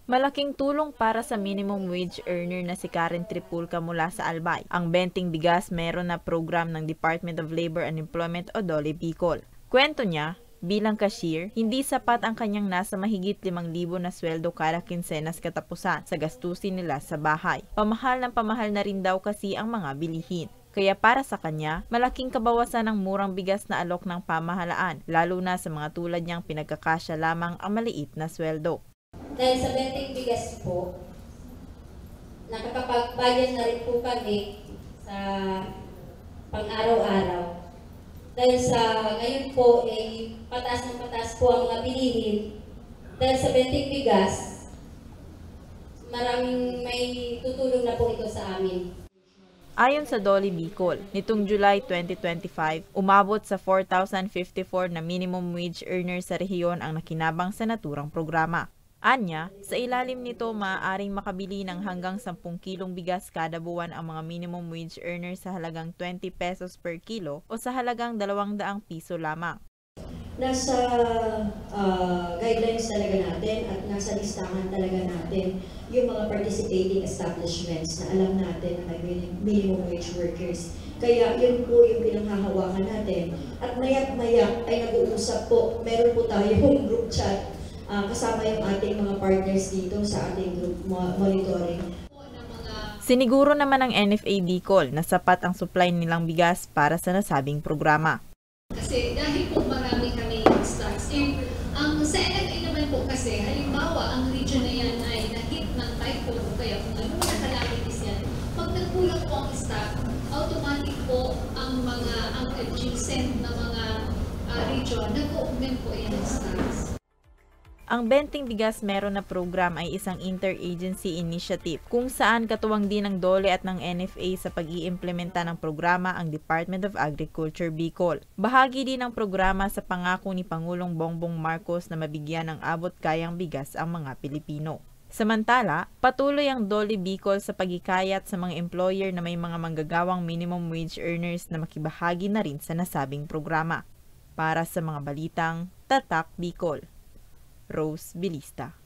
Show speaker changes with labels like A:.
A: Malaking tulong para sa minimum wage earner na si Karen Tripulca mula sa Albay. Ang benting bigas meron na program ng Department of Labor and Employment o DOLE Bicol. Kwento niya, bilang cashier, hindi sapat ang kanyang nasa mahigit 5,000 na sweldo kada kinsenas katapusan sa gastusin nila sa bahay. Pamahal na rin daw kasi ang mga bilihin. Kaya para sa kanya, malaking kabawasan ng murang bigas na alok ng pamahalaan, lalo na sa mga tulad niyang pinagkakasya lamang ang maliit na sweldo.
B: Dahil sa benting bigas po, nakakapagbayad na rin po kami sa pang-araw-araw. Dahil sa ngayon po, pataas ng pataas po ang mga bilihin. Dahil sa benting bigas, maraming may tutulong na po ito sa amin.
A: Ayon sa DOLE Bicol, nitong July 2025, umabot sa 4,054 na minimum wage earner sa rehiyon ang nakinabang sa naturang programa. Anya, sa ilalim nito maaaring makabili ng hanggang 10 kilong bigas kada buwan ang mga minimum wage earners sa halagang 20 pesos per kilo o sa halagang 200 piso lamang.
C: Nasa guidelines talaga natin at nasa listahan talaga natin yung mga participating establishments na alam natin na may minimum wage workers. Kaya yun po yung pinanghahawakan natin. At maya't-maya ay nag-uusap po, meron po tayong group chat kasama yung ating mga partners dito sa ating group monitoring.
A: Siniguro naman ng NFA Bicol na sapat ang supply nilang bigas para sa nasabing programa.
D: Kasi dahil po marami kami stocks, sa NFA naman po kasi, halimbawa, ang region na yan ay na-hit ng typhoon, kaya kung ano na calamities yan, pag nagkulang po ang stock, automatic po ang adjacent na mga region, nag-augment po yan ng stocks.
A: Ang benting bigas meron na program ay isang interagency initiative kung saan katuwang din ng DOLE at ng NFA sa pag-iimplementa ng programa ang Department of Agriculture Bicol. Bahagi din ng programa sa pangako ni Pangulong Bongbong Marcos na mabigyan ng abot-kayang bigas ang mga Pilipino. Samantala, patuloy ang DOLE Bicol sa pagikayat sa mga employer na may mga manggagawang minimum wage earners na makibahagi na rin sa nasabing programa. Para sa mga balitang Tatak Bicol, Rose Bilista.